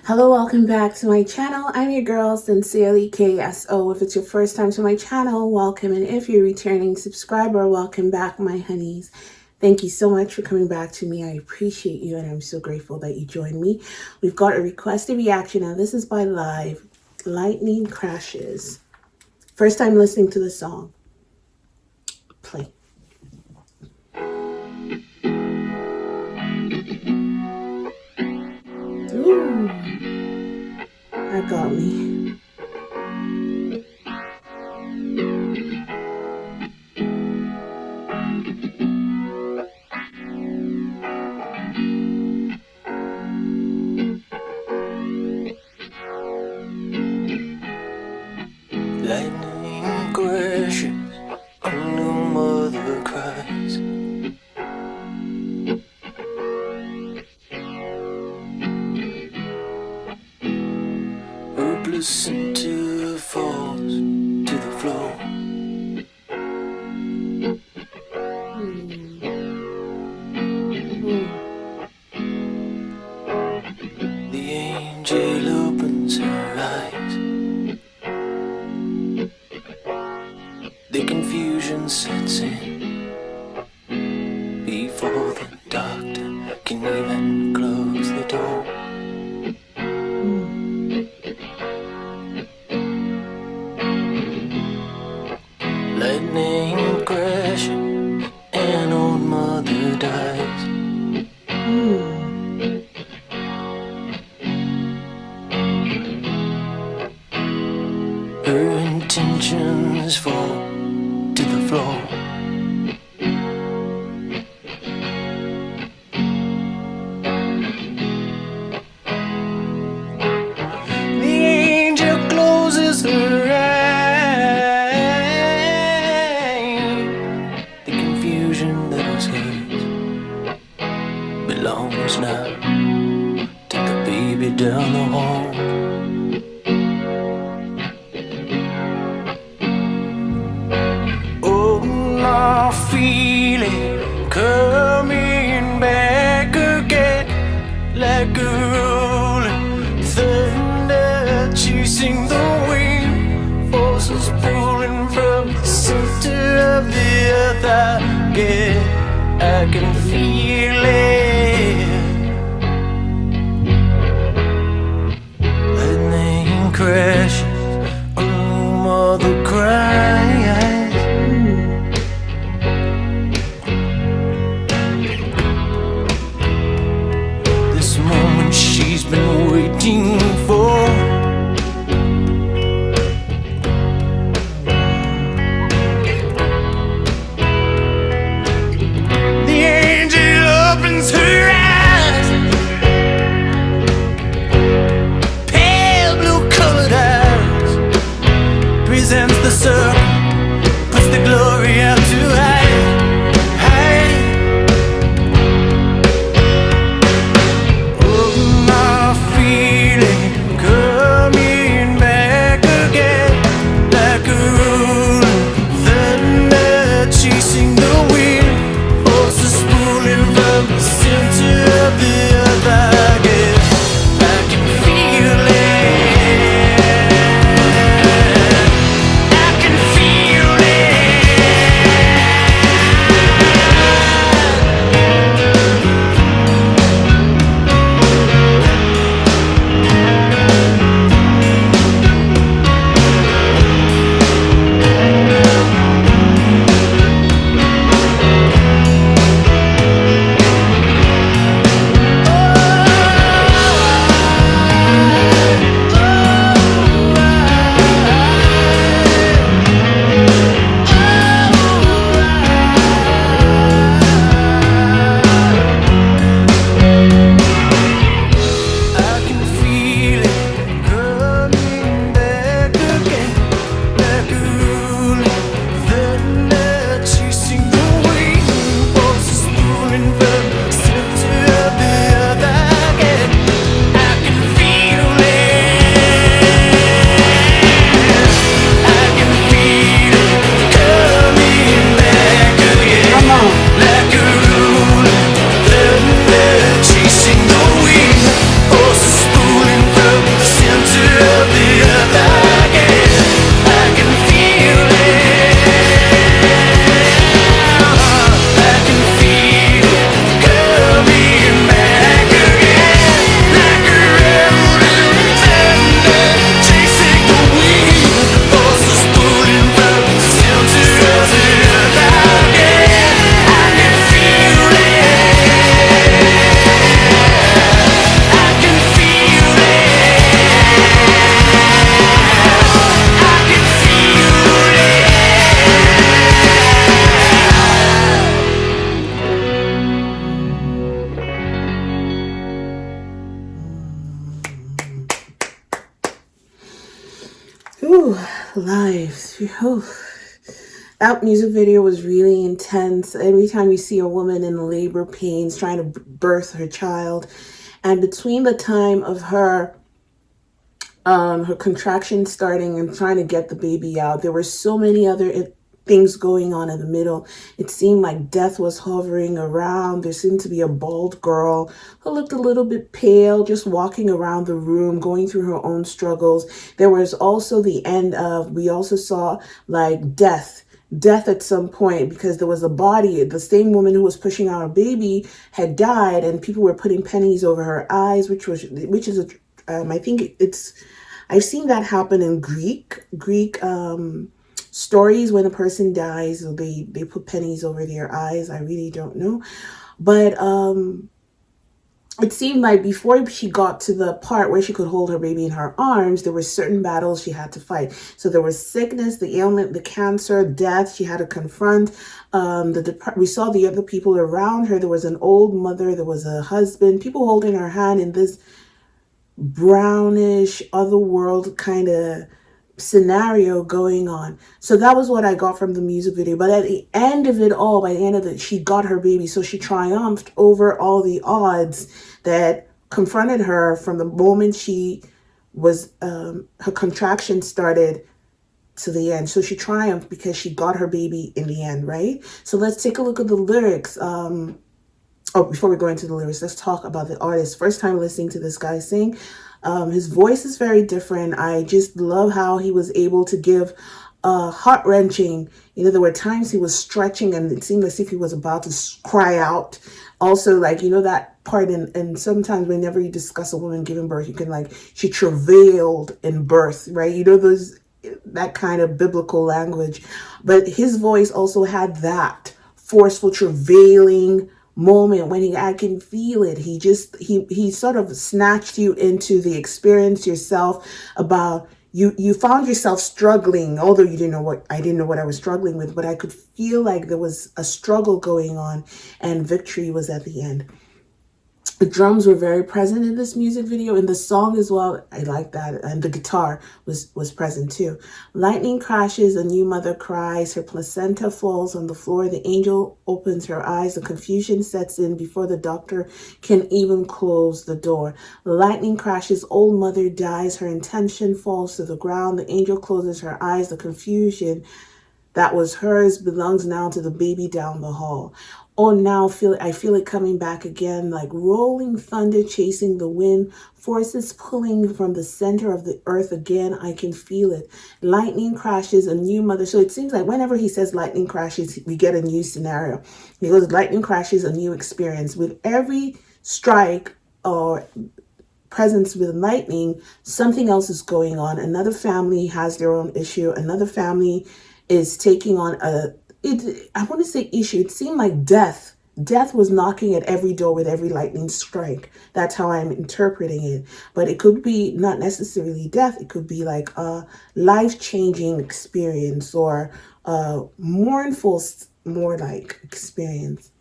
Hello, welcome back to my channel. I'm your girl, SINCERELYKSO. If it's your first time to my channel, welcome. And if you're a returning subscriber, welcome back, my honeys. Thank you so much for coming back to me. I appreciate you, and I'm so grateful that you joined me. We've got a requested reaction. Now, this is by Live. Lightning Crashes. First time listening to the song. Play. Ooh. That got me. Lightning crashes, a new mother cries. Hopeless until falls to the floor. The angel opens her eyes. The confusion sets in before the doctor can even close the door. Lightning crashes, an old mother dies. Her intentions fall to the floor. The angel closes her eyes. The confusion that was hers belongs now to the baby down the hall. Feeling coming back again, like a rolling thunder chasing the wind, forces pulling from the center of the earth. I can feel it. Lightning crashes, a new mother cries. She's been waiting for. The angel opens her eyes, pale blue colored eyes, presents the circle, puts the glory out to hide. Feeling Whew, lives. Whew. That music video was really intense. Every time you see a woman in labor pains trying to birth her child, and between the time of her contraction starting and trying to get the baby out, there were so many other things going on in the middle. It seemed like death was hovering around. There seemed to be a bald girl who looked a little bit pale, just walking around the room, going through her own struggles. There was also the end of, we also saw like death at some point, because there was a body. The same woman who was pushing out a baby had died, and people were putting pennies over her eyes, which is I think I've seen that happen in Greek stories. When a person dies, they put pennies over their eyes. I really don't know, but it seemed like before she got to the part where she could hold her baby in her arms, there were certain battles she had to fight. So there was sickness, the ailment, the cancer, death she had to confront. We saw the other people around her. There was an old mother, there was a husband, people holding her hand in this brownish otherworld kind of scenario going on. So that was what I got from the music video. But at the end of it all, by the end of it, she got her baby. So she triumphed over all the odds that confronted her from the moment she was her contraction started to the end. So she triumphed because she got her baby in the end, right? So let's take a look at the lyrics. Before we go into the lyrics, let's talk about the artist. First time listening to this guy sing. His voice is very different. I just love how he was able to give heart-wrenching. There were times he was stretching and it seemed as if he was about to cry out. Also, like, that part and sometimes whenever you discuss a woman giving birth, you can she travailed in birth, right? That kind of biblical language. But his voice also had that forceful, travailing moment when I can feel it. He sort of snatched you into the experience yourself. About you found yourself struggling, although I didn't know what I was struggling with, but I could feel like there was a struggle going on and victory was at the end. The drums were very present in this music video, in the song as well. I like that. And the guitar was present too. Lightning crashes, a new mother cries, her placenta falls on the floor, the angel opens her eyes, the confusion sets in before the doctor can even close the door. Lightning crashes, old mother dies, her intention falls to the ground, the angel closes her eyes, the confusion that was hers belongs now to the baby down the hall. Oh, now I feel it coming back again, like rolling thunder chasing the wind, forces pulling from the center of the earth again. I can feel it. Lightning crashes, a new mother. So it seems like whenever he says lightning crashes, we get a new scenario. He goes, lightning crashes, a new experience. With every strike or presence with lightning, something else is going on. Another family has their own issue. Another family is taking on I want to say issue. It seemed like death. Death was knocking at every door with every lightning strike. That's how I'm interpreting it. But it could be not necessarily death. It could be like a life-changing experience or a mournful, more like experience.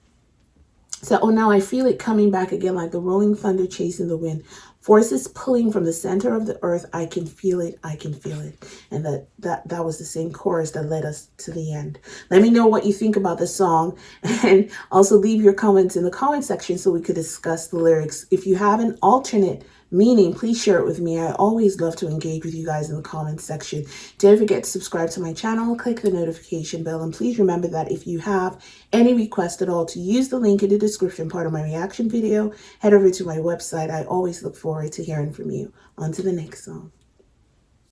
So, oh, now I feel it coming back again, like the rolling thunder chasing the wind. Forces pulling from the center of the earth. I can feel it. I can feel it. And that was the same chorus that led us to the end. Let me know what you think about the song. And also leave your comments in the comment section so we could discuss the lyrics. If you have an alternate meaning, please share it with me. I always love to engage with you guys in the comments section. Don't forget to subscribe to my channel, click the notification bell, and please remember that if you have any request at all, to use the link in the description part of my reaction video, head over to my website. I always look forward to hearing from you. On to the next song.